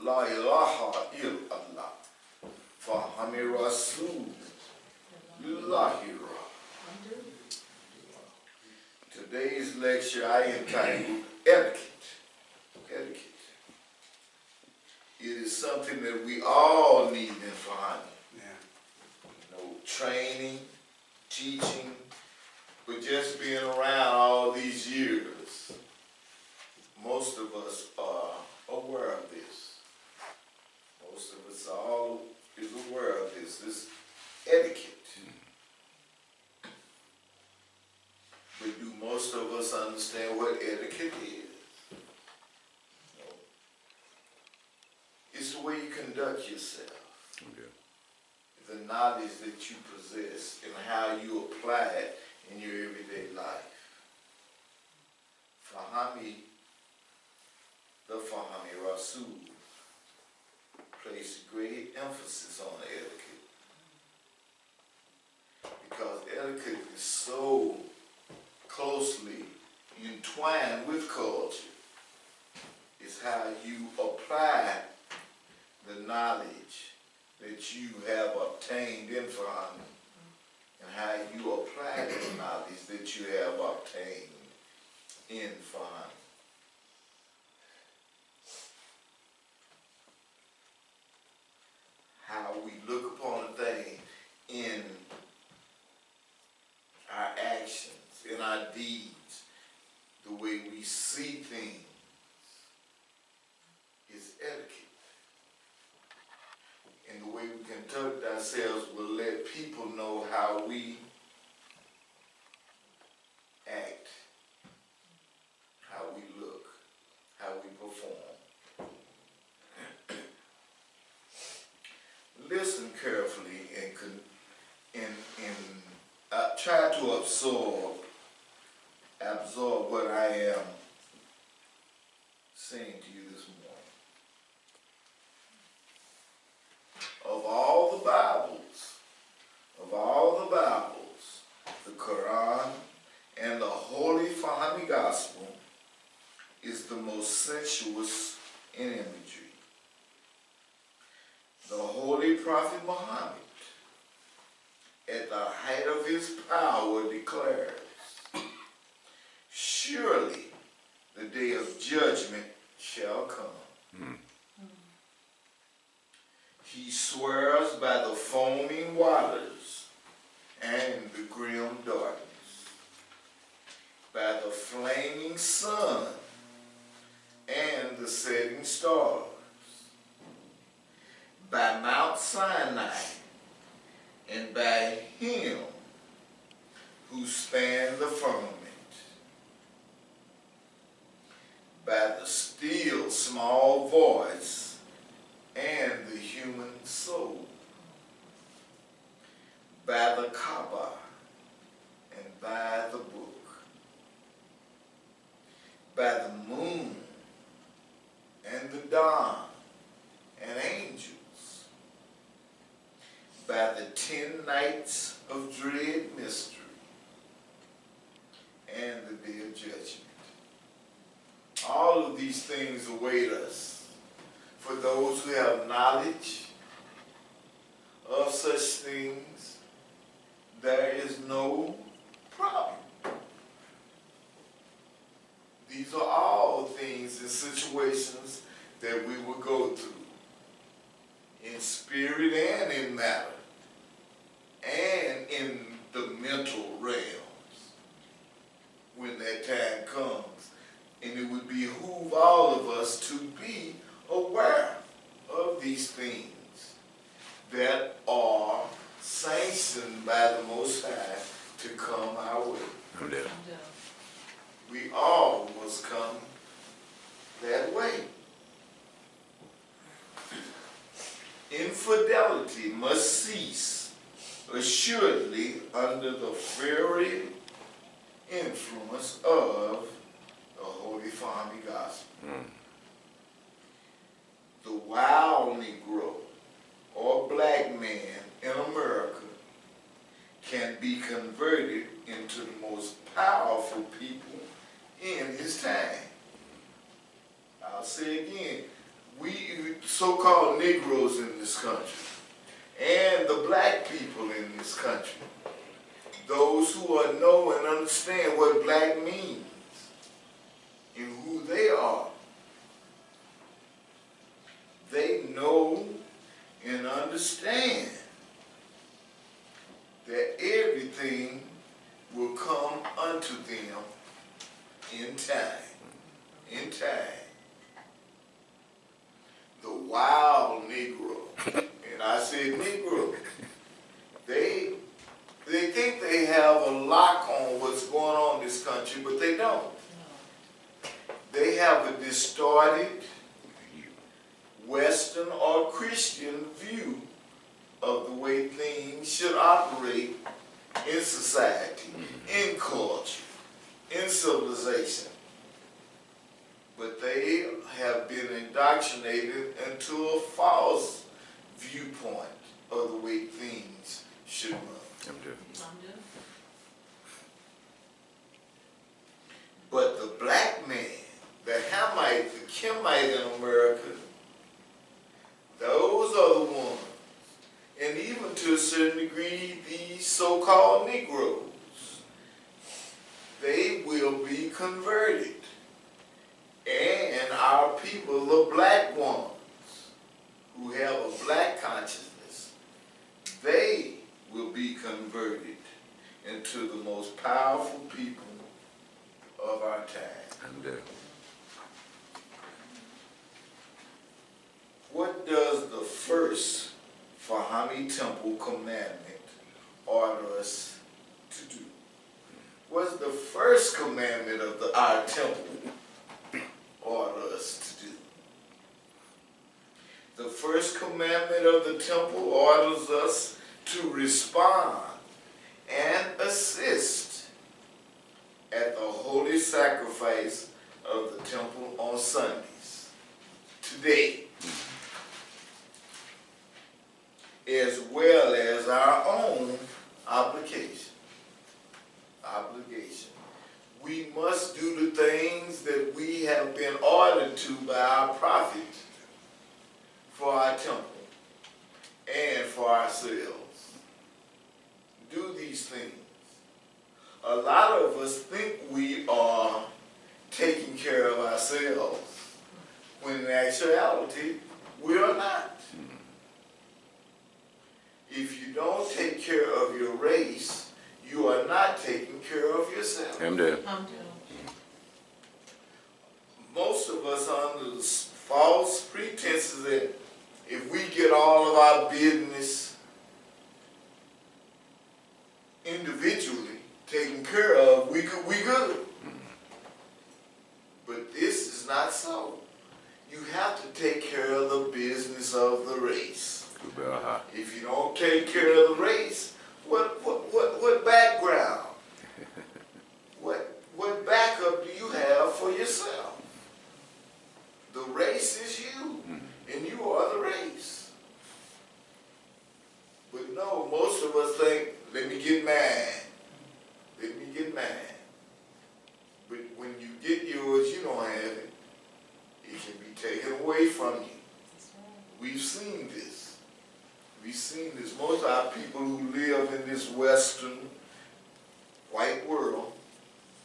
La ilaha illallah. Fahami Rasul. Lahira. Today's lecture I entitled Etiquette. Etiquette. It is something that we all need in Fahami. Training, teaching, but just being around all these years, most of us are aware of this. Most of us all is aware of this etiquette. But do most of us understand what etiquette is? No. It's the way you conduct yourself. Okay. The knowledge that you possess and how you apply it in your everyday life. Fahami, the Fahami Rasul, placed great emphasis on etiquette. Because etiquette is so closely entwined with culture. It's how you apply the knowledge that you have obtained in Fahami, and how you apply the knowledge that you have obtained in Fahami. How we look upon a thing in our actions, in our deeds, the way we see things is etiquette. And the way we conduct ourselves will let people know how we act, how we look, how we perform. Listen carefully and try to absorb what I am saying to you this morning. Of all the Bibles, the Quran and the Holy Fahami Gospel is the most sensuous in imagery. The Holy Prophet Muhammad, at the height of his power, declares, surely the day of judgment shall come. He swears by the foaming waters and the grim darkness, by the flaming sun and the setting stars, by Mount Sinai and by him who spanned the firmament, by the still small voice and the human soul, by the Kaaba and by the book, by the moon and the dawn and angels, by the 10 nights of dread mystery and the day of judgment. All of these things await us. For those who have knowledge of such things, there is no problem. These are all things and situations that we will go through in spirit and in matter and in the mental realms when that time comes. And it would behoove all of us to be aware of these things that are sanctioned by the Most High to come our way. We all must come that way. Infidelity must cease, assuredly, under the very influence of the Holy Fahami Gospel. The wild Negro or black man in America can be converted into the most powerful people in his time. I'll say again, so-called Negroes in this country and the black people in this country, those who know and understand what black means and who they are, they know and understand that everything will come unto them in time. In time. The wild Negro, and I said Negro, they think they have a lock on what's going on in this country, but they don't. They have a distorted Western or Christian view of the way things should operate in society, in culture, in civilization. But they have been indoctrinated into a false viewpoint of the way things should run. But the black man, the Hamite, the Kimite in America, those are the ones, and even to a certain degree, these so-called Negroes, they will be converted. And our people, the black ones, who have a black consciousness, they will be converted into the most powerful people of our time. What does the first Fahmy Temple commandment order us to do? What's the first commandment of our temple order us to do? The first commandment of the temple orders us to respond and assist at the holy sacrifice of the temple on Sundays. Today, as well as our own obligation. We must do the things that we have been ordered to by our prophet for our temple and for ourselves. Do these things. A lot of us think we are taking care of ourselves, when in actuality, we are not. If you don't take care of your race, you are not taking care of yourself. Most of us are under the false pretenses that if we get all of our business individually taken care of, we good. But this is not so. You have to take care of the business of the race. If you don't take care of the race, what background, what backup do you have for yourself? The race is you, and you are the race. But no, most of us think, let me get mine. Let me get mine. But when you get yours, you don't have it. It can be taken away from you. We've seen this. We've seen this. Most of our people who live in this Western white world,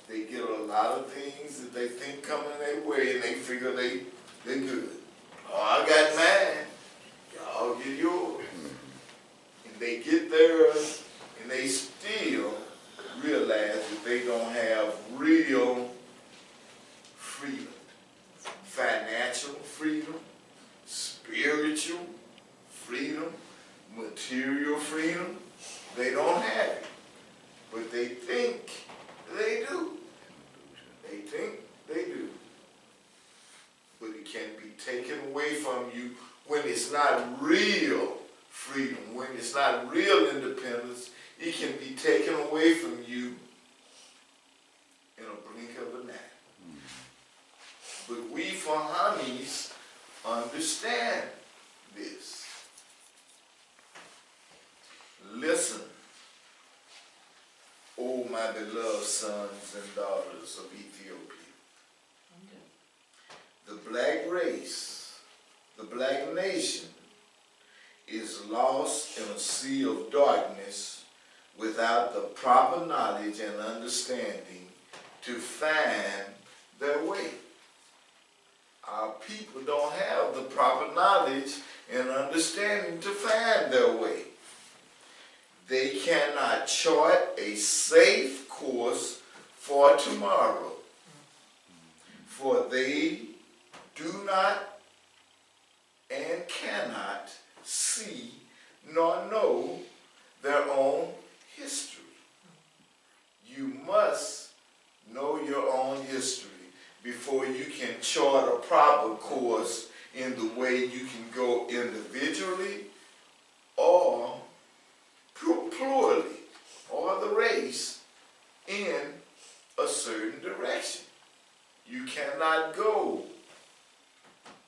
they get a lot of things that they think coming their way, and they figure they're good. Oh, I got mine. Y'all get yours. And they get theirs, and they still realize that they don't have real freedom. Financial freedom, spiritual freedom, material freedom. They don't have it. But they think they do. They think they do. But it can be taken away from you when it's not real freedom, when it's not real independence. It can be taken away from you in a blink of an eye. But we Fahamis understand this. Listen, O my beloved sons and daughters of Ethiopia. The black race The black nation is lost in a sea of darkness without the proper knowledge and understanding to find their way. Our people don't have the proper knowledge and understanding to find their way. They cannot chart a safe course for tomorrow, for they do not and cannot see nor know their own history. You must know your own history before you can chart a proper course in the way you can go individually or plurally, or the race in a certain direction. You cannot go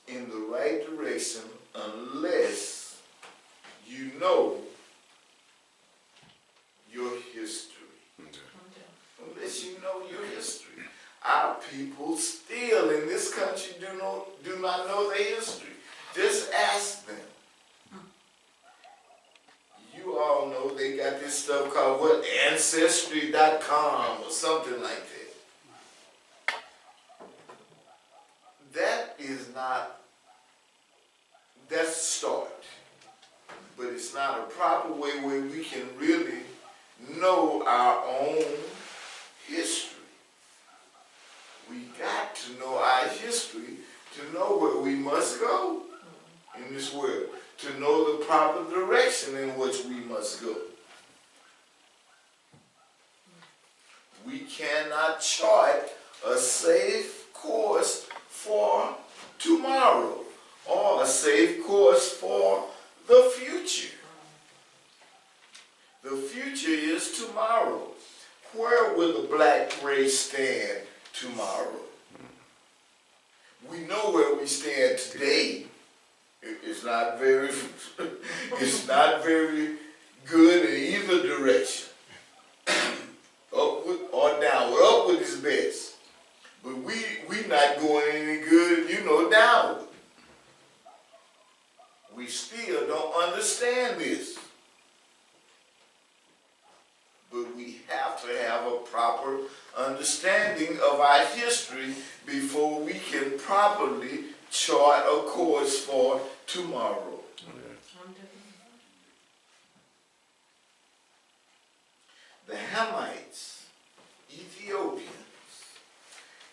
in the right direction unless you know your history. Unless you know your history. Our people still in this country do not know their history. Just ask them. You all know they got this stuff called what, Ancestry.com or something like that. That is not, that's a start. But it's not a proper way where we can really know our own history. We got to know our history to know where we must go in this world, to know the proper direction in which we must go. We cannot chart a safe course for tomorrow or a safe course for the future. The future is tomorrow. Where will the black race stand tomorrow? We know where we stand today. It's not very good in either direction. Upward or downward. Upward is best. But we not going any good, downward. We still don't understand this. But we have to have a proper understanding of our history before we can properly chart a course for tomorrow. The Hamites, Ethiopians,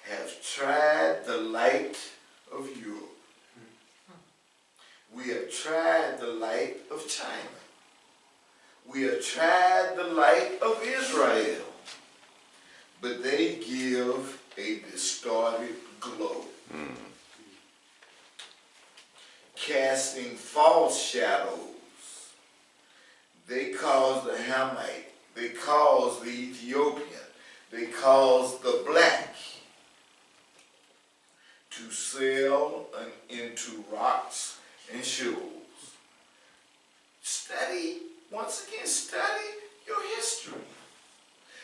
have tried the light of Europe. We have tried the light of China. We have tried the light of Israel. But they give a distorted glow. Casting false shadows. They cause the Hamite, they cause the Ethiopian, they cause the black to sail into rocks and shoals. Once again, study your history.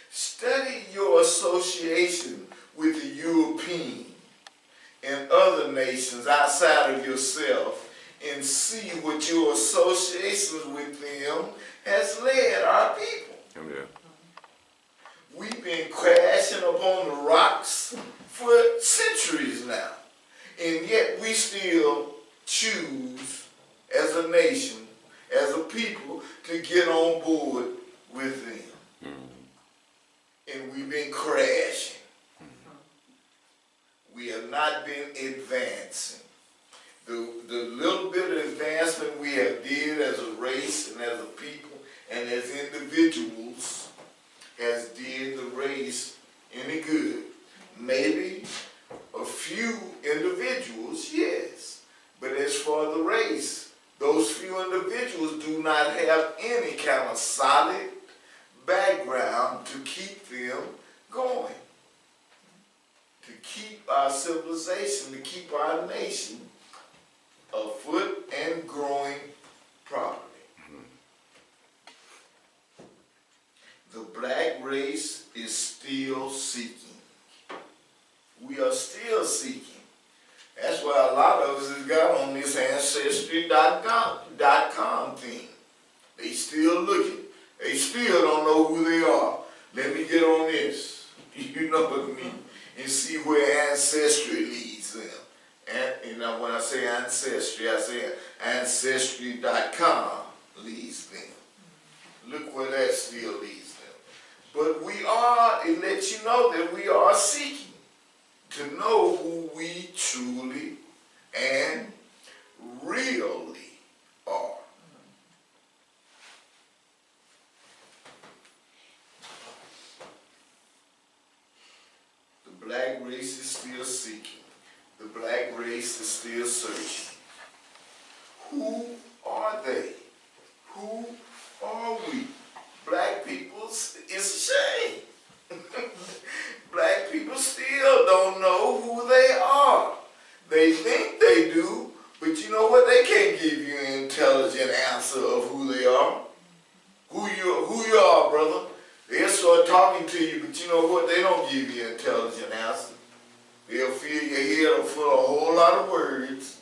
Study your association with the European and other nations outside of yourself and see what your associations with them has led our people. Yeah. We've been crashing upon the rocks for centuries now, and yet we still choose as a nation, as a people, to get on board with them. And we've been crashing. We have not been advancing. The little bit of advancement we have did as a race and as a people and as individuals has did the race any good. Maybe a few individuals, yes. But as for the race, those few individuals do not have any kind of solid background to keep them going, to keep our civilization, to keep our nation afoot and growing properly. The black race is still seeking. We are still seeking. That's why a lot of us has got on this Ancestry.com thing. They still looking. They still don't know who they are. Let me get on this. You know what I mean? And see where ancestry leads them. And you know, when I say ancestry, I say Ancestry.com leads them. Look where that still leads them. But we are, it lets you know that we are seeking to know who we truly and really are. The black race is still seeking. The black race is still searching. Who are they? Who are we? Black people, it's a shame. Black people still don't know who they are. They think they do, but you know what? They can't give you an intelligent answer of who they are. Who you are, brother. They'll start talking to you, but you know what? They don't give you an intelligent answer. They'll fill your head full of a whole lot of words,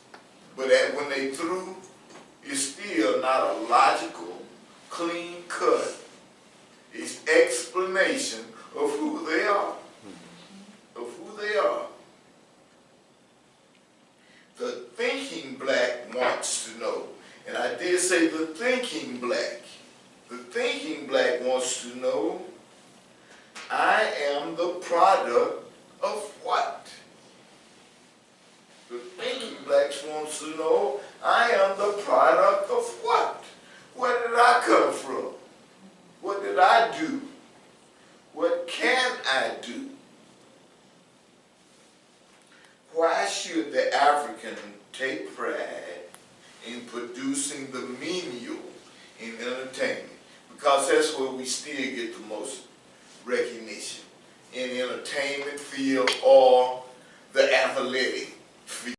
but when they through, it's still not a logical, clean cut. It's explanation of who they are. Of who they are. The thinking black wants to know. And I did say the thinking black. The thinking black wants to know, I am the product of what? The thinking blacks wants to know, I am the product of what? Where did I come from? What did I do? What can I do? Why should the African take pride in producing the menial in entertainment? Because that's where we still get the most recognition. In the entertainment field or the athletic field.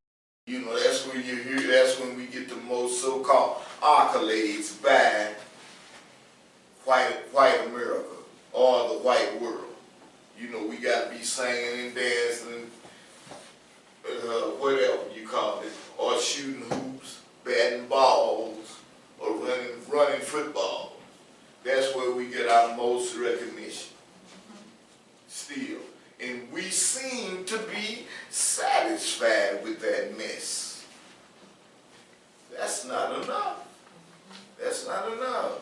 You know, that's when you hear, that's when we get the most so-called accolades by white America or the white world. You know, we got to be singing and dancing, whatever you call it, or shooting hoops, batting balls, or running football. That's where we get our most recognition. Still. And we seem to be satisfied with that mess. That's not enough. That's not enough.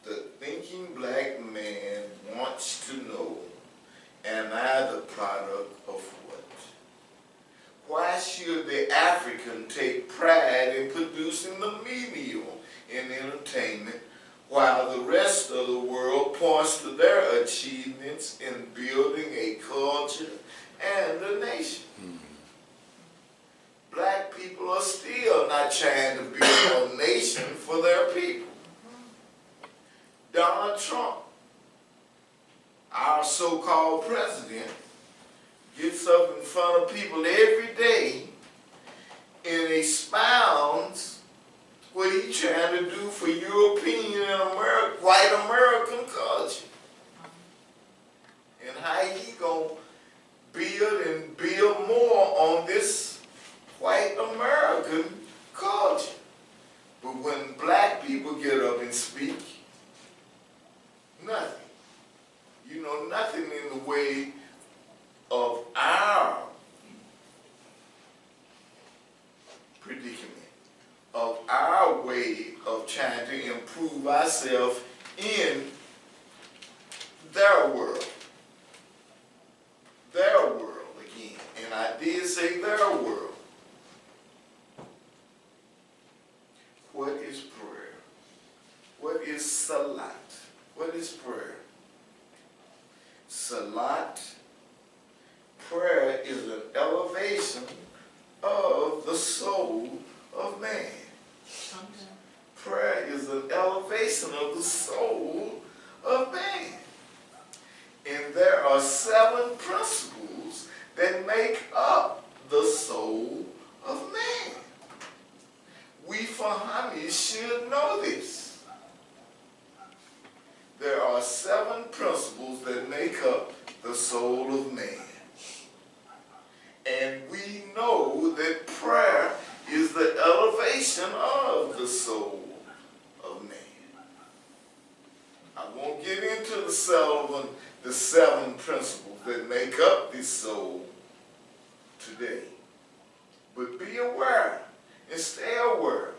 The thinking black man wants to know, am I the product of what? Why should the African take pride in producing the menial in entertainment, while the rest of the world points to their achievements in building a culture and a nation? Black people are still not trying to build a nation for their people. Donald Trump, our so-called president, gets up in front of people every day and expounds what he's trying to do for European and white American culture. And how he gonna build more on this white American culture. But when black people get up and speak, nothing. You know, nothing in the way of our predicament, of our way of trying to improve ourselves in their world. Their world again. And I did say their world. What is prayer? What is salat? What is prayer? Salat, prayer is an elevation of the soul of man. Prayer is an elevation of the soul of man. And there are 7 principles that make up the soul of man. We Fahamis should know this. There are 7 principles that make up the soul of man. And we know that prayer is the elevation of the soul of man. I won't get into the seven principles that make up this soul today. But be aware and stay aware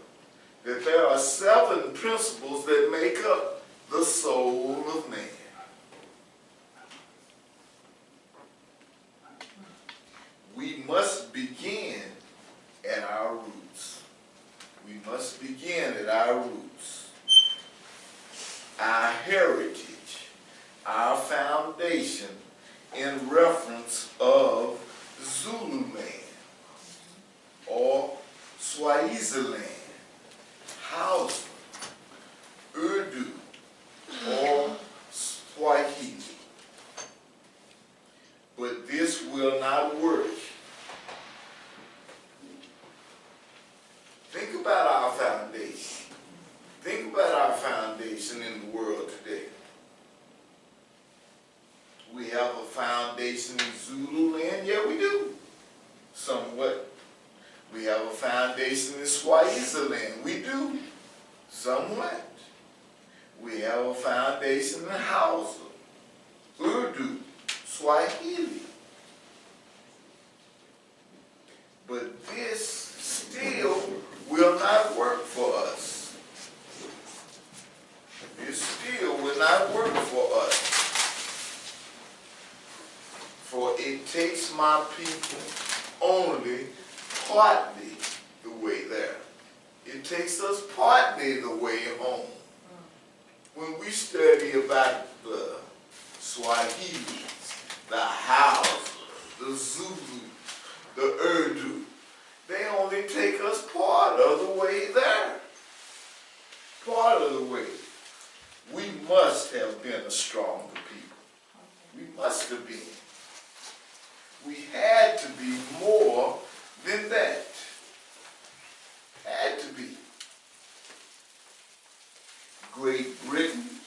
that there are 7 principles that make up the soul of man. We must begin at our roots. We must begin at our roots. Our heritage, our foundation in reference of Zulu land or Swaziland, Hausa, Urdu, or Swahili. But this will not work. Think about our foundation. Think about our foundation in the world today. We have a foundation in Zulu land, yeah we do, somewhat. We have a foundation in Swaziland, we do, somewhat. We have a foundation in Hausa, Urdu, Swahili. But this still will not work for us. It still will not work for us. For it takes my people only partly the way there. It takes us partly the way home. When we study about the Swahilis, the Hausa, the Zulu, the Urdu, they only take us part of the way there. Part of the way. We must have been a stronger people. We must have been. We had to be more than that. Had to be. Great Britain,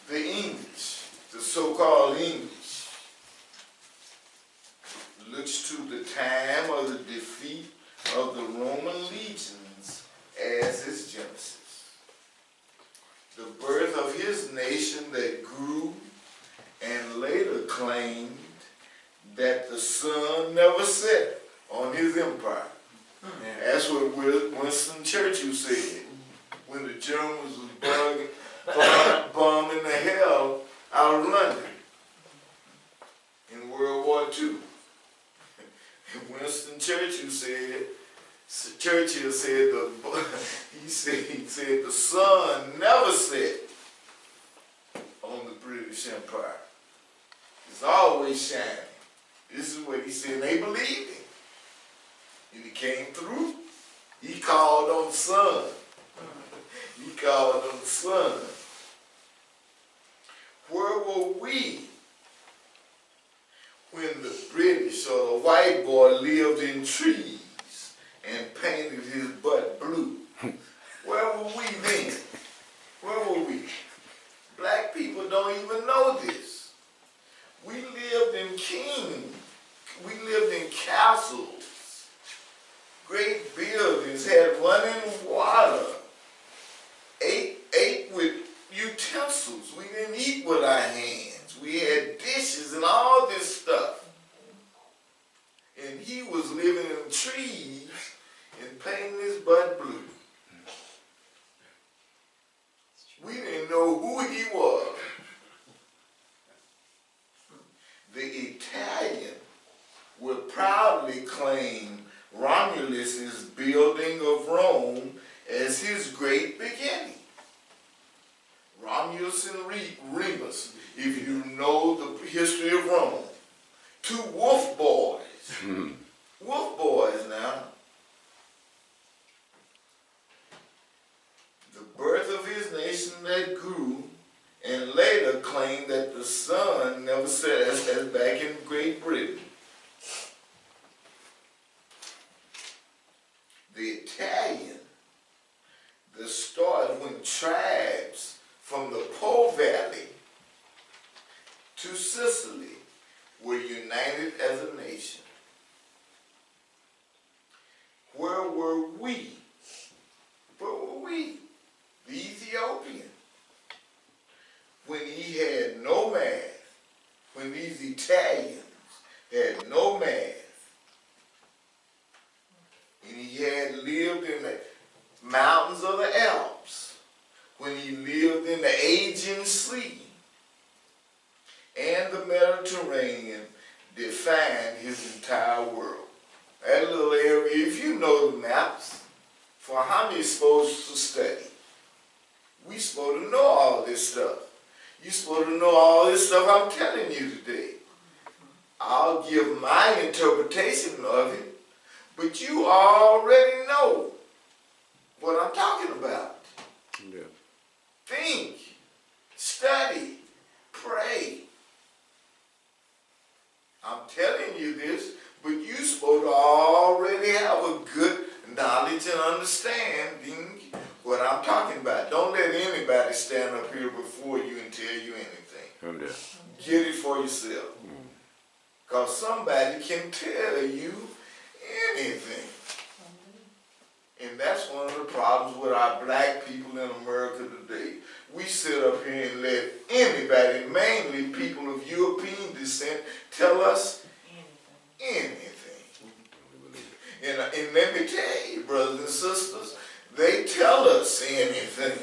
the English, the so-called English, looks to the time of the defeat of the Roman legions as his genesis. The birth of his nation that grew and later claimed that the sun never set on his empire. That's what Winston Churchill said when the Germans was bombing the hell out of London in World War II. Winston Churchill said, he said the sun never set on the British Empire. It's always shining. This is what he said, and they believed him. And he came through. He called on the sun. He called on the sun. Where were we when the British or the white boy lived in trees and painted his butt blue? Where were we then? Where were we? Black people don't even know this. We lived in we lived in castles. Great buildings had running water. Ate with utensils. We didn't eat with our hands. We had dishes and all this stuff. And he was living in trees and painting his butt blue. We didn't know who he was. The Italian would proudly claim Romulus's building of Rome as his great beginning. Romulus and Remus, if you know the history of Rome, 2 wolf boys. Wolf boys now. The birth of his nation that grew and later claimed that the sun never set as back in Great Britain. The Italian, the start when tribes from the Po Valley to Sicily were united as a nation. had no math. And he had lived in the mountains of the Alps, when he lived in the Aegean Sea, and the Mediterranean defined his entire world. That little area, if you know the maps, for how many supposed to study? We supposed to know all this stuff. You supposed to know all this stuff I'm telling you today. I'll give my interpretation of it, but you already know what I'm talking about. Yeah. Think, study, pray. I'm telling you this, but you're supposed to already have a good knowledge and understanding what I'm talking about. Don't let anybody stand up here before you and tell you anything. Yeah. Get it for yourself. Because somebody can tell you anything. And that's one of the problems with our black people in America today. We sit up here and let anybody, mainly people of European descent, tell us anything. And let me tell you, brothers and sisters, they tell us anything.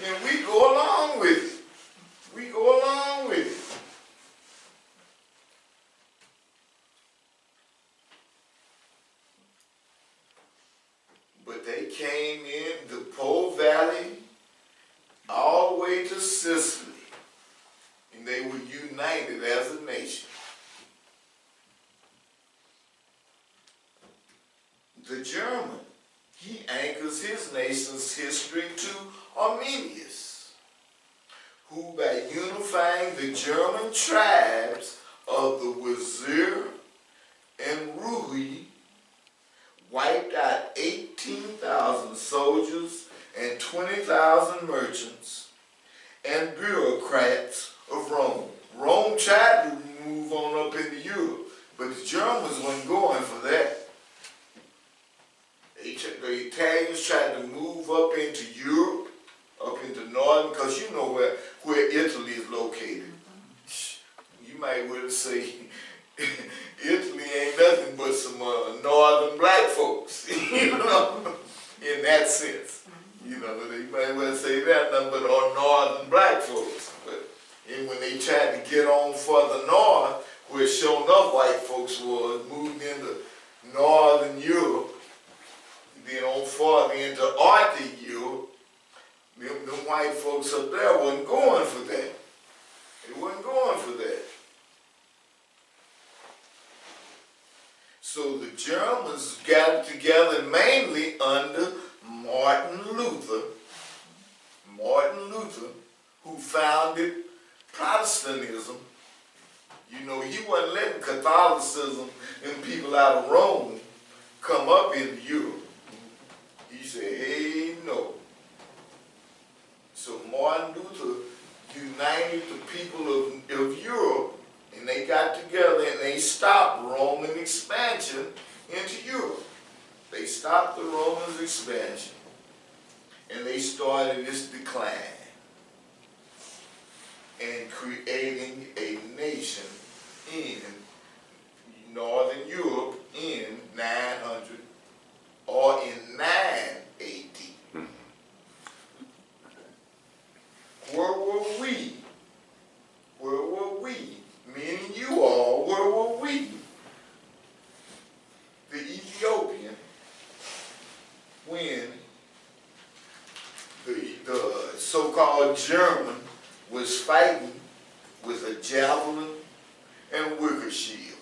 And we go along with it. We go along with it. But they came in the Po Valley all the way to Sicily, and they were united as a nation. The German, he anchors his nation's history to Arminius, who by unifying the German tribes of the Wazir and Ruhi, wiped out 18,000 soldiers and 20,000 merchants and bureaucrats of Rome. Rome tried to move on up into Europe, but the Germans weren't going for that. The Italians tried to move up into Europe, up into northern, because you know where Italy is located. You might well say Italy ain't nothing but some northern black folks, you know, in that sense. You know, you might well say that, nothing but northern black folks. But and when they tried to get on further north, where sure enough white folks was, moved into northern Europe, then on further into Arctic Europe, them white folks up there wasn't going for that. They wasn't going for that. So the Germans gathered together mainly under Martin Luther, who founded Protestantism. You know, he wasn't letting Catholicism and people out of Rome come up into Europe. He said, hey, no. So Martin Luther united the people of Europe, and they got together and they stopped Roman expansion into Europe. They stopped the Romans' expansion, and they started this decline and creating a nation in northern Europe in 900 or in 9 AD. Where were we? Where were we? Meaning you all, where were we? The Ethiopian, when the so-called German was fighting with a javelin and wicker shield.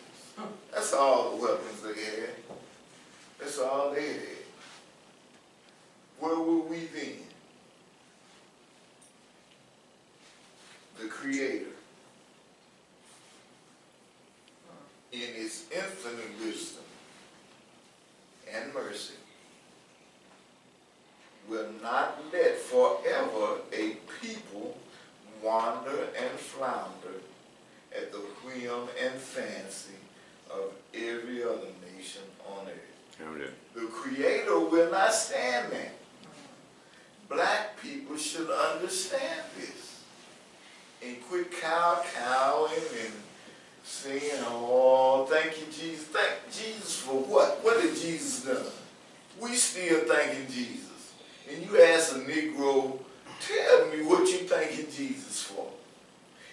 That's all the weapons they had. That's all they had. Where were we then? The Creator, in His infinite wisdom and mercy, will not let forever a people wander and flounder at the whim and fancy of every other nation on earth. The Creator will not stand there. Black people should understand this and quit kowtowing and saying, Jesus for what? What had Jesus done? We still thanking Jesus. And you ask a Negro, tell me what you thanking Jesus for.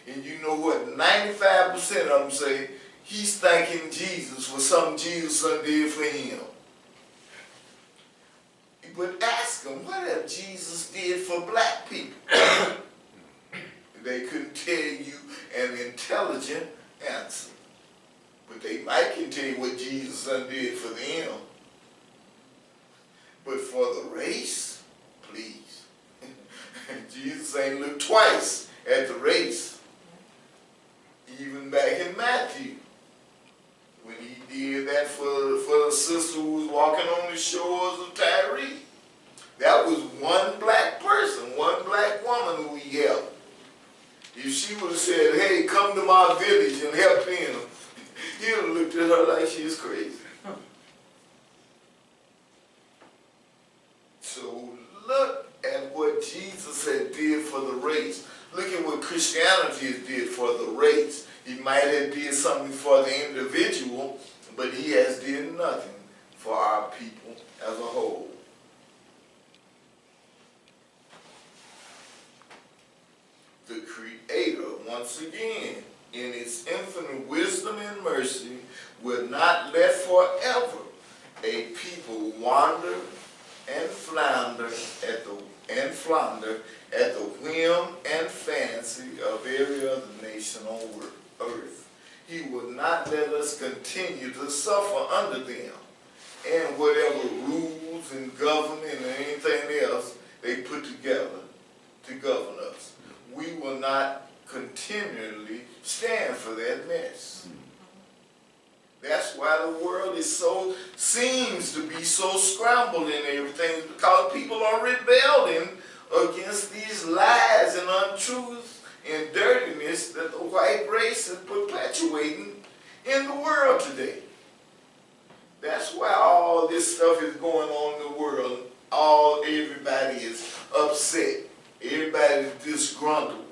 And you know what? 95% of them say he's thanking Jesus for something Jesus done did for him. But ask them, what have Jesus did for black people? They couldn't tell you an intelligent answer. But they might can tell you what Jesus done did for them. But for the race, please. Jesus ain't looked twice at the race. Even back in Matthew, when he did that for the sister who was walking on the shores of Tyre. That was one black person, one black woman who he helped. If she would have said, hey, come to my village and help him, he'd have looked at her like she was crazy. So look at what Jesus had did for the race. Look at what Christianity did for the race. He might have did something for the individual, but he has did nothing for our people as a whole. The Creator, once again, in its infinite wisdom and mercy, will not let forever a people wander and flounder at the whim and fancy of every other nation on earth. He will not let us continue to suffer under them and whatever rules and government and anything else they put together to govern us. We will not continually stand for that mess. That's why the world seems to be so scrambled and everything, because people are rebelling against these lies and untruths and dirtiness that the white race is perpetuating in the world today. That's why all this stuff is going on in the world. Everybody is upset. Everybody's disgruntled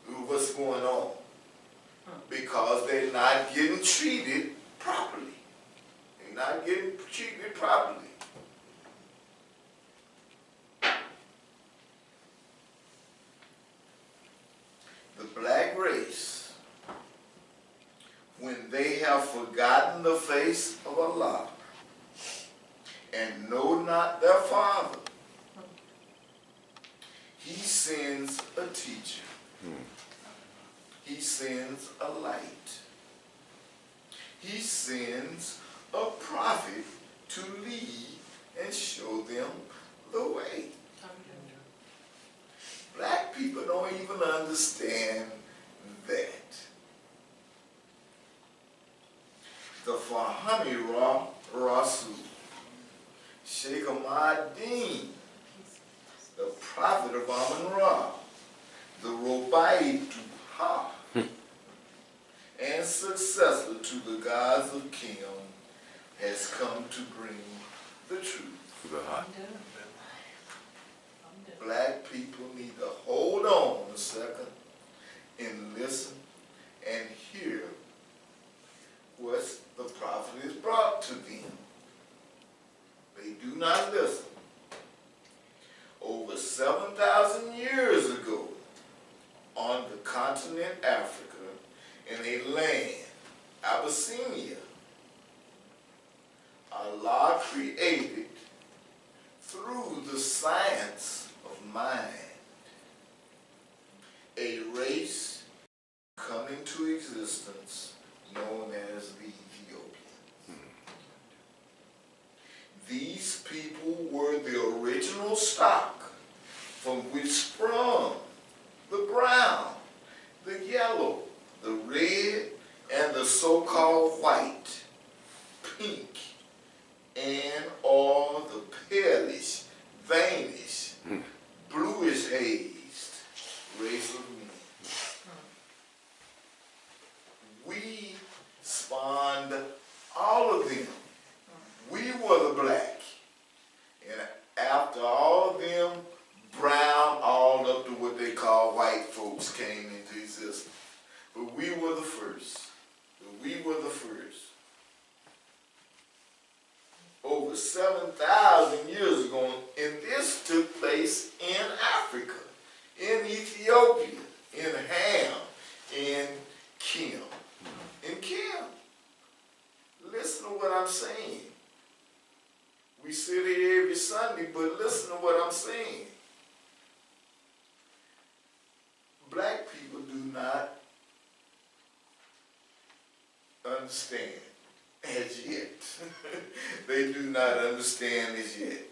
with what's going on because they're not getting treated properly. They're not getting treated properly. The black race, when they have forgotten the face of Allah and know not their Father, He sends a teacher. He sends a light. He sends a prophet to lead and show them the way. Black people don't even understand that. The Fahmi Rasul, Sheikh Ahmad-Din, the prophet of Amun-Ra, the Rubai Ha, and successor to the gods of Kim, has come to bring the truth. Black people need to hold on a second and listen and hear what the prophet has brought to them. They do not listen. Over 7,000 years ago, on the continent Africa, in a land, Abyssinia, Allah created through the science of mind a race come into existence known as the Ethiopians. These people were the original stock from which sprung the brown, the yellow, the red, and the so-called white, pink, and all the palish, veinish, bluish hazed race of men. We spawned all of them. We were the black. And after all of them, brown, all up to what they call white folks came into existence. But we were the first. We were the first. over 7,000 years ago, and this took place in Africa, in Ethiopia, in Ham, in Kim. In Kim. Listen to what I'm saying. We sit here every Sunday, but listen to what I'm saying. Black people do not understand as yet. They do not understand as yet.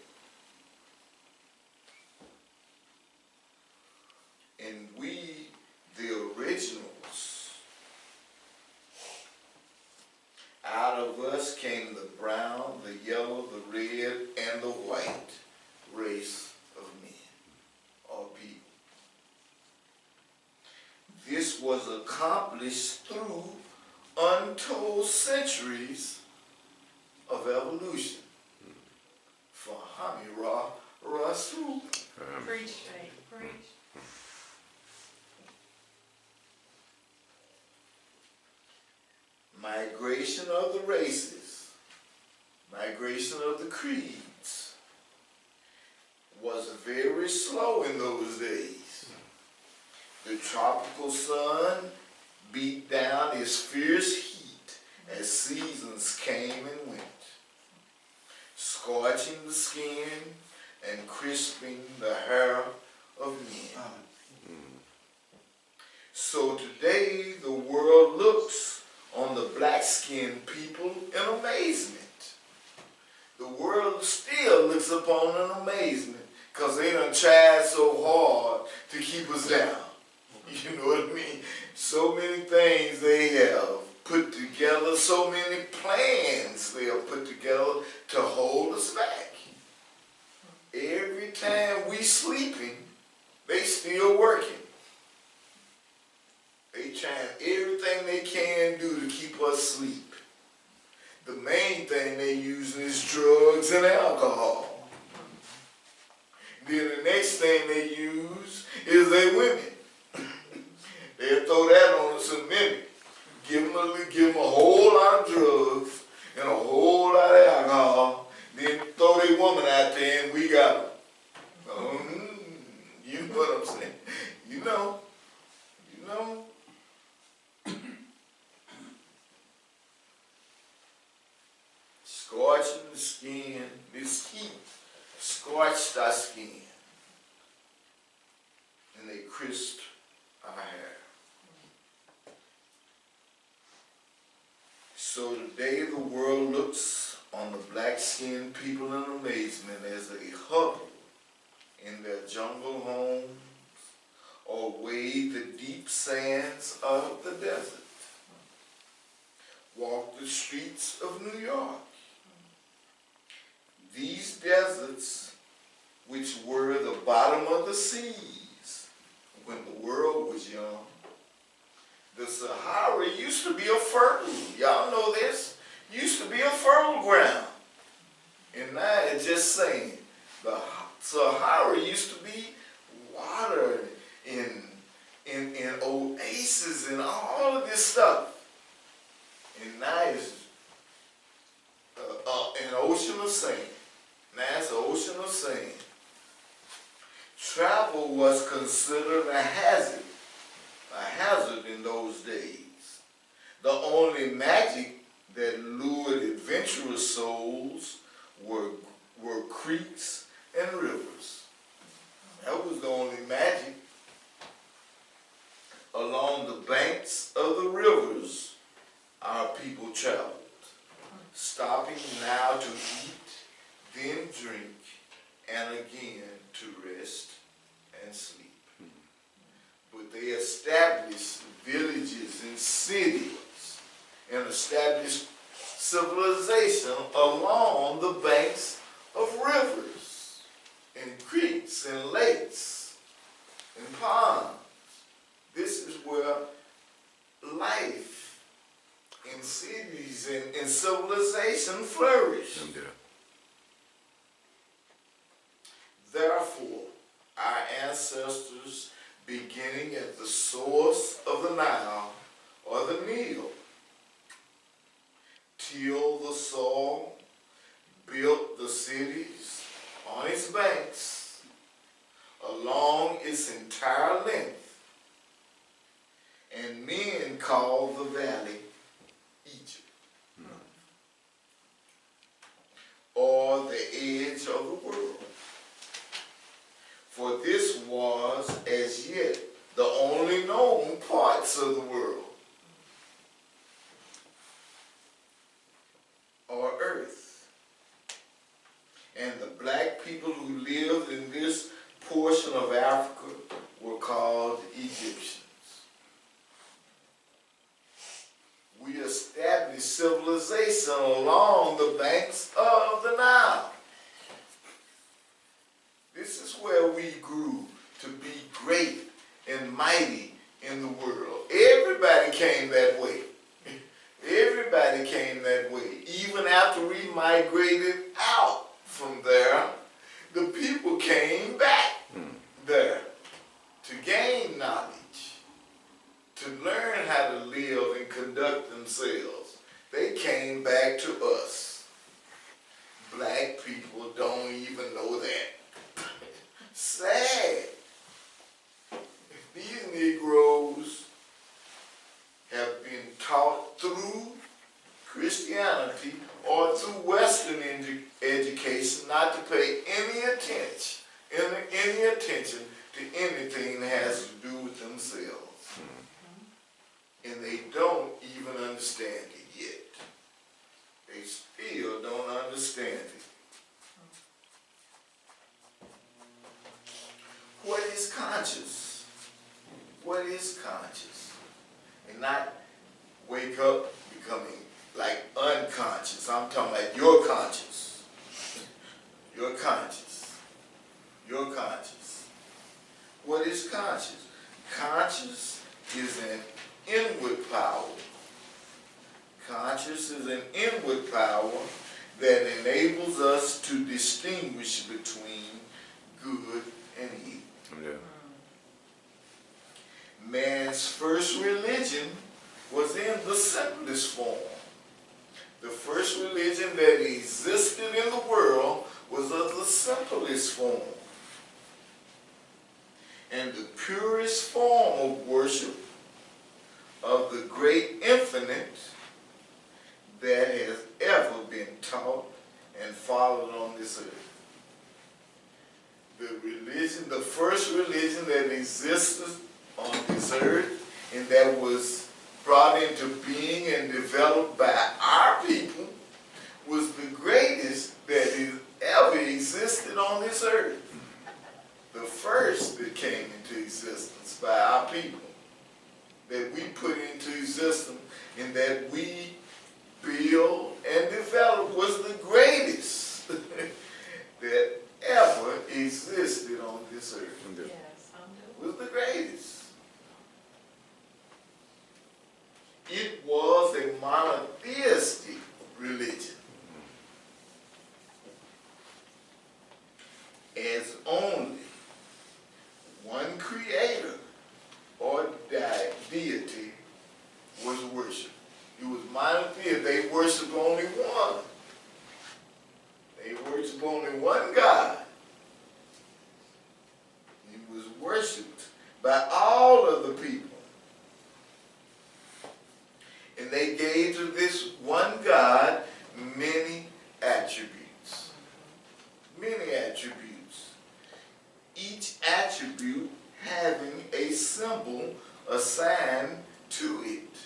And we, the originals, out of us came the brown, the yellow, the red, and the white race of men or people. This was accomplished through untold centuries of evolution. For Hamira Rasul. Preach, Jay, preach. Migration of the races, migration of the creeds was very slow in those days. The tropical sun beat down its fierce heat as seasons came and went, scorching the skin and crisping the hair of men. So today the world looks on the black-skinned people in amazement. The world still looks upon in amazement because they done tried so hard to keep us down. You know what I mean? So many things they have put together, so many plans they have put together to hold us back. Every time we sleeping, they still working. They trying everything they can do to keep us asleep. The main thing they using is drugs and alcohol. Then the next thing they use is their women. They'll throw that on us in a minute. Give them a whole lot of drugs and a whole lot of alcohol. Then throw their woman out there and we got them. You know what I'm saying? You know. Scorching the skin, this heat scorched our skin. And they crisped our hair. So today the world looks on the black-skinned people in amazement as they huddle in their jungle homes or wade the deep sands of the desert. Walk the streets of New York. These deserts, which were the bottom of the seas when the world was young, the Sahara used to be a fertile, y'all know this, used to be a fertile ground. And now it's just saying, the Sahara used to be water and oases and all of this stuff. And now it's an ocean of sand. Now it's an ocean of sand. Travel was considered a hazard in those days. The only magic that lured adventurous souls were creeks and rivers. That was the only magic. Along the banks of the rivers, our people traveled, stopping now to eat, then drink, and again to rest and sleep. But they established villages and cities and established civilization along the banks of rivers and creeks and lakes and ponds. This is where life in cities and civilization flourished. Therefore, our ancestors, beginning at the source of the Nile or the Nile, tilled the soil, built the cities on its banks along its entire length, and men called the valley Egypt, or the edge of the world. For this was as yet the only known parts of the world, or earth. And the black people who lived in this portion of Africa were called Egyptians. We established civilization along the banks of the Nile. This is where we grew to be great and mighty in the world. Everybody came that way. Everybody came that way. Even after we migrated out from there, the people came back there to gain knowledge, to learn how to live and conduct themselves. They came back to us. Black people don't even know that. Sad. These Negroes have been taught through Christianity or through Western education not to pay any attention to anything that has to do with themselves. And they don't even understand it yet. They still don't understand it. What is conscious? What is conscious? And not wake up becoming like unconscious. I'm talking about your conscious. Your conscious. Your conscious. What is conscious? Conscious is an inward power. Conscious is an inward power that enables us to distinguish between good and evil. Yeah. Man's first religion was in the simplest form. The first religion that existed in the world was of the simplest form. And the purest form of worship of the great infinite that has ever been taught and followed on this earth. The first religion that existed on this earth and that was brought into being and developed by our people was the greatest that has ever existed on this earth. The first that came into existence by our people, that we put into existence and that we built and developed, was the greatest that ever existed on this earth. Yes, I'm doing. Was the greatest. It was a monotheistic religion. As only one creator or deity was worshipped. It was monotheistic. They worshiped only one. They worshiped only one God. He was worshipped by all of the people. And they gave to this one God many attributes. Many attributes. Each attribute having a symbol assigned to it.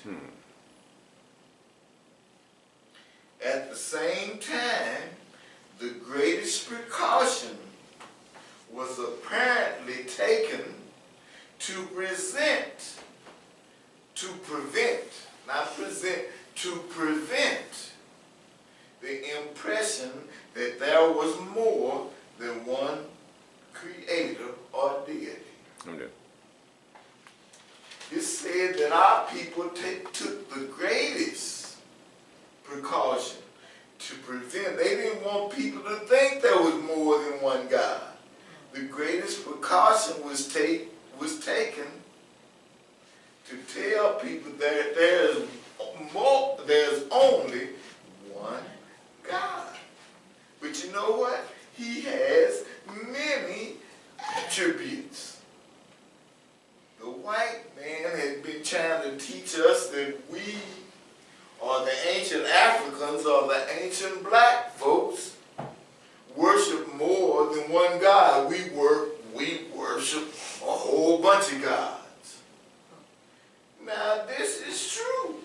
At the same time, the greatest precaution was apparently taken to prevent the impression that there was more than one creator or deity. It said that our people took the greatest precaution to prevent. They didn't want people to think there was more than one God. The greatest precaution was taken to tell people that there's only one God. Africans or the ancient black folks worship more than one God. We worship a whole bunch of gods. Now this is true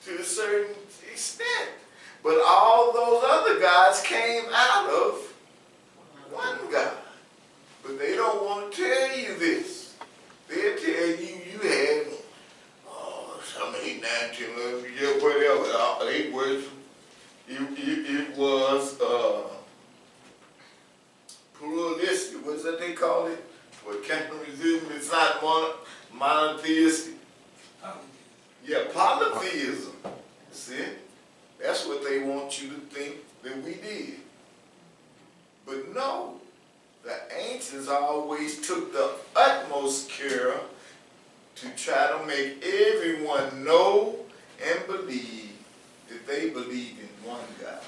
to a certain extent, but all those other gods came out of one God. But they don't want to tell you this. They'll tell you you had some 8, 9, 10, 11, yeah, whatever. They worship. It was pluralistic. What's that they call it? What Catholicism? It's not monotheistic. Yeah, polytheism. See? That's what they want you to think that we did. But no, the ancients always took the utmost care to try to make everyone know and believe that they believe in one God.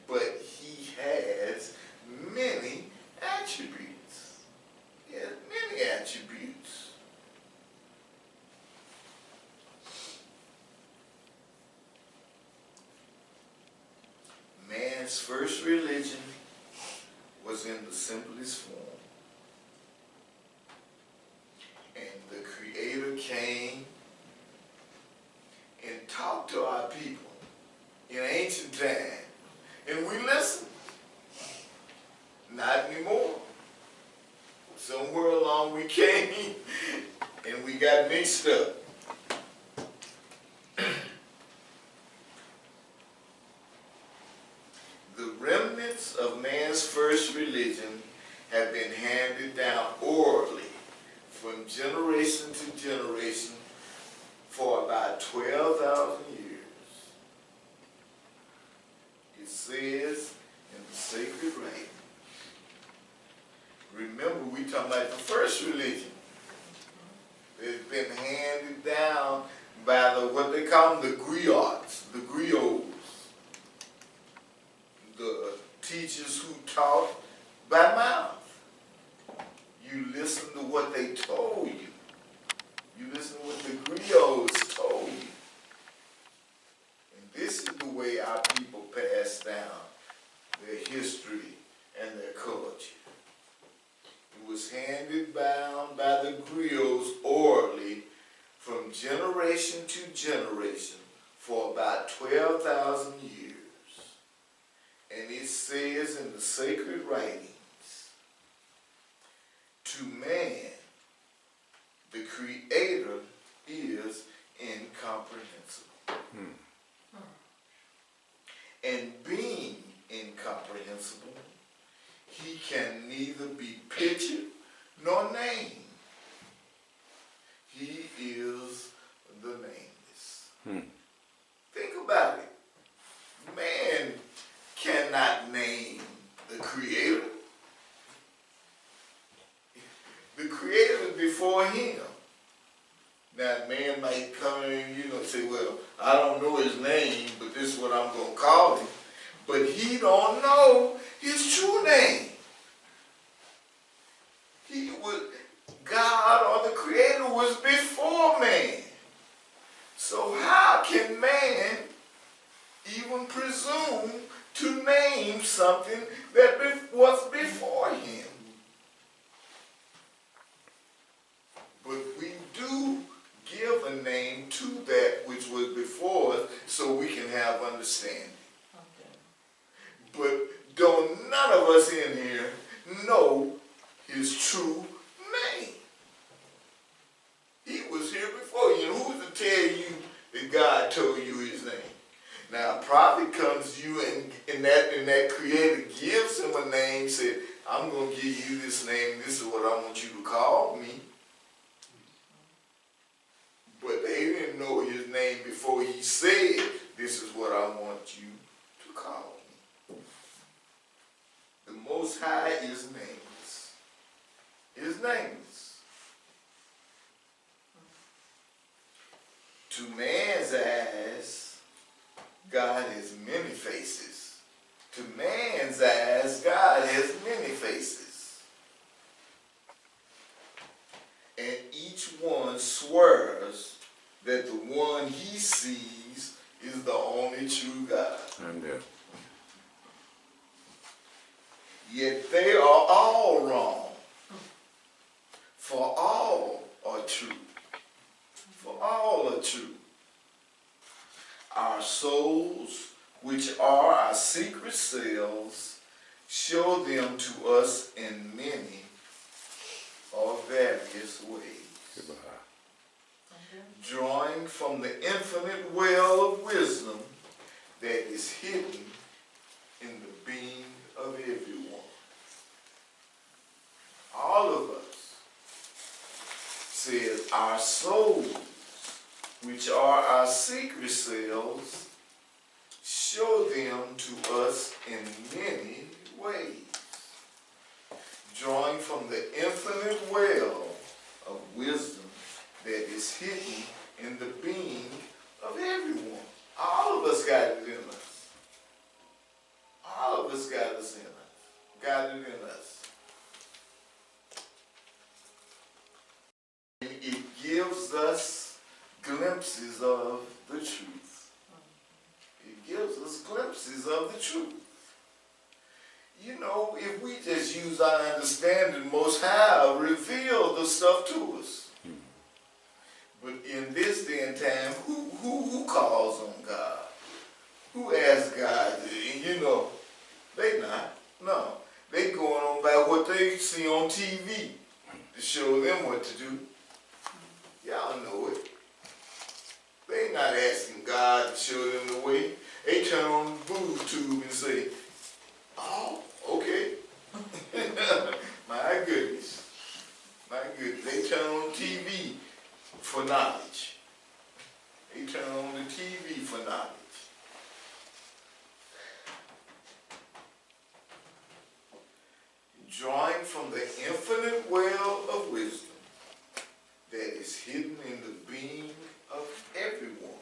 But he has many attributes. He has many attributes. Man's first religion was in the simplest form. And the Creator came and talked to our people in ancient times. And we listened. Not anymore. Somewhere along we came and we got mixed up. The remnants of man's first religion have been handed down orally from generation to generation for about 12,000 years. It says in the sacred writing. Remember, we talking about the first religion. It's been handed down by what they call them, the griots, the griots, the teachers who taught by mouth. You listen to what they told you. You listen to what the griots told you. And this is the way our people pass down their history and their culture. It was handed down by the griots orally from generation to generation for about 12,000 years. And it says in the sacred writings, to man, the Creator is incomprehensible. And being incomprehensible, he can neither be pictured nor named. He is the nameless. Think about it. Man cannot name the Creator. The Creator is before him. Now, man might come in, say, well, I don't know his name, but this is what I'm going to call him. But he don't know his true name. God or the Creator was before man. So how can man even presume to name something that was before him? But we do give a name to that which was before us so we can have understanding. But don't none of us in here know his true name. He was here before you. And who's to tell you that God told you his name? Now a prophet comes to you and that Creator gives him a name, said, I'm going to give you this name, this is what I want you to call me. But they didn't know his name before he said, this is what I want you to call me. The Most High is nameless. Is nameless. To man's eyes, God has many faces. To man's eyes, God has many faces. And each one swears that the one he sees the only true God. And there. Yet they are all wrong, for all are true. For all are true. Our souls, which are our secret selves, show them to us in many or various ways, Goodbye. drawing from the infinite well of wisdom that is hidden in the being of everyone. All of us, says, our souls, which are our secret selves, show them to us in many ways, drawing from the infinite well of wisdom that is hidden in the being of everyone. All of us got it in us. All of us got us in us. Got it in us. And it gives us glimpses of the truth. It gives us glimpses of the truth. You know, if we just use our understanding, Most High will reveal the stuff to us. But in this day and time, who calls on God? Who asks God? And you know, they not. No. They going on by what they see on TV to show them what to do. Y'all know it. They not asking God to show them the way. They turn on the booze tube and say, oh, okay. My goodness. My goodness. They turn on TV for knowledge. They turn on the TV for knowledge. Drawing from the infinite well of wisdom that is hidden in the being of everyone.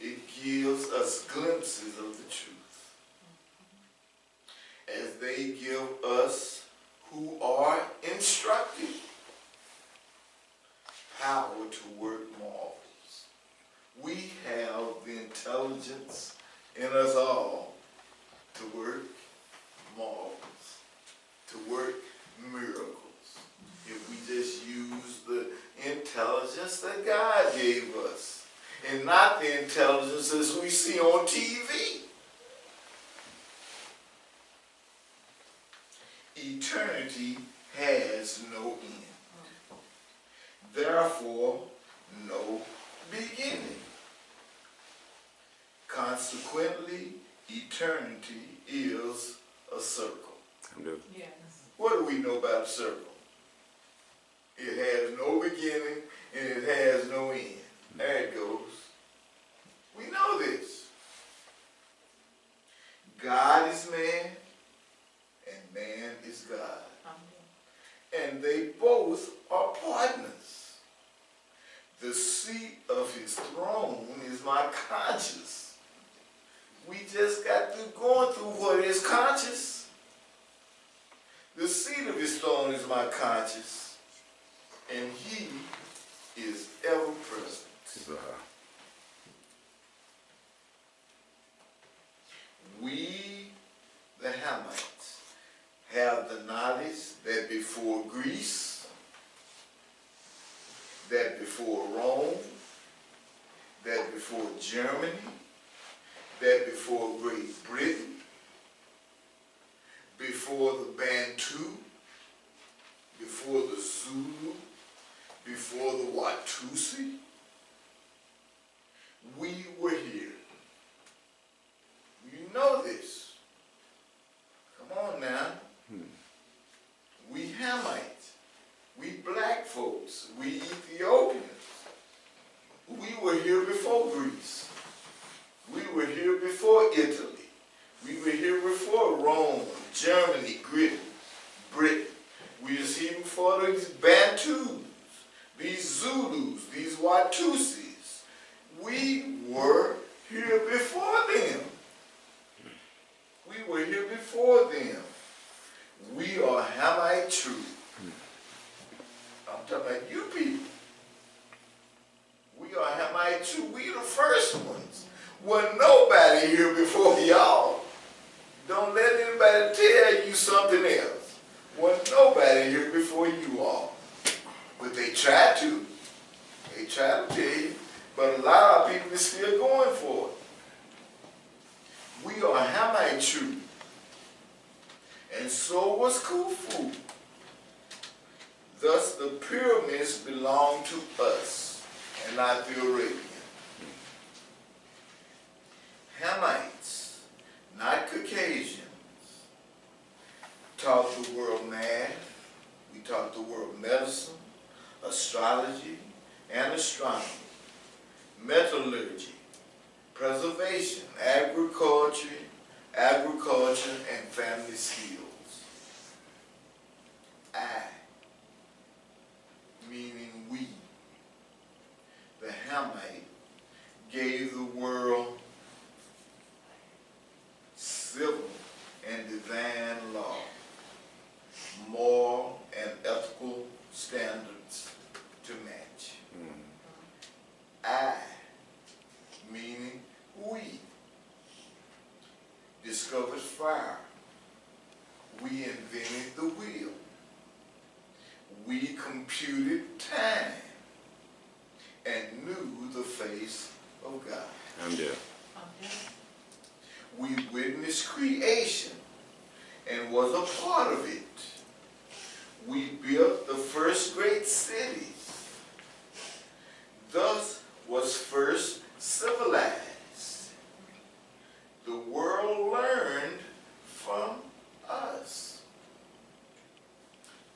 It gives us glimpses of the truth, as they give us who are instructed power to work marvels. We have the intelligence in us all to work marvels, to work miracles. If we just use the intelligence that God gave us, and not the intelligence as we see on TV. Eternity has no end. Therefore, no beginning. Consequently, eternity is a circle. And there. Yes. What do we know about a circle? It has no beginning and it has no end. There it goes. We know this. God is man and man is God. And they both are partners. The seat of his throne is my conscience. We just got through going through what is conscious. The seat of his throne is my conscience, and he is ever present. Goodbye. We, the Hamites, have the knowledge that before Greece, that before Rome, that before Germany, that before Great Britain, before the Bantu, before the Zulu, before the Watusi, we were here. You know this. Come on now. We Hamites, we black folks, we Ethiopians. We were here before Greece. We were here before Italy. We were here before Rome, Germany, Britain. We was here before these Bantus, these Zulus, these Watusis. We were here before them. We were here before them. We are Hamite true. I'm talking about you people. We are Hamite Hamite true. We the first ones. Wasn't nobody here before y'all. Don't let anybody tell you something else. Wasn't nobody here before you all. But they try to. They try to tell you. But a lot of people are still going for it. We are Hamite true. And so was Khufu. Thus the pyramids belong to us and not the Arabians. Hamites, not Caucasians, taught the world math, we taught the world medicine, astrology, and astronomy, metallurgy, preservation, agriculture, and family skills. I, meaning we, the Hamite, gave the world civil and divine law, moral and ethical standards to match. I, meaning we, discovered fire. We invented the wheel. We computed time and knew the face of God. I'm there. We witnessed creation and was a part of it. We built the first great cities. Thus was first civilized. The world learned from us.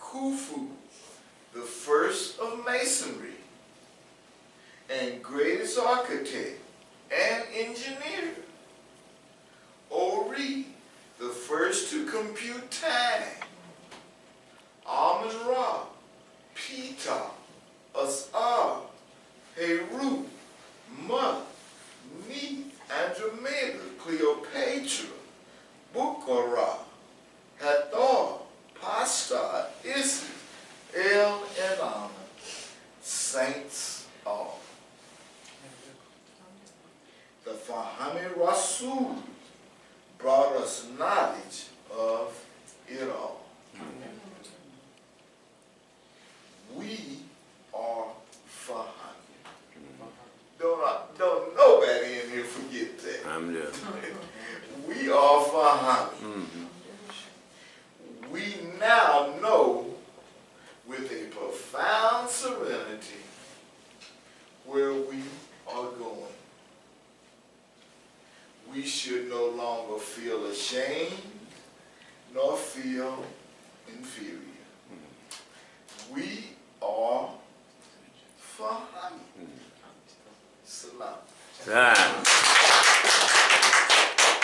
Khufu, the first of masonry and greatest architect and engineer. Ori, the first to compute time. Amun-Ra, Ptah, Asar, Heru, Mut, Neith, Andromeda, Cleopatra, Bukhara, Hathor, Pashtar, Isis, El, and Amun, saints all. The Fahami Rasul brought us knowledge of it all. We are Fahami. Don't nobody in here forget that. I'm there. We are Fahami. We now know with a profound serenity where we are going. We should no longer feel ashamed nor feel inferior.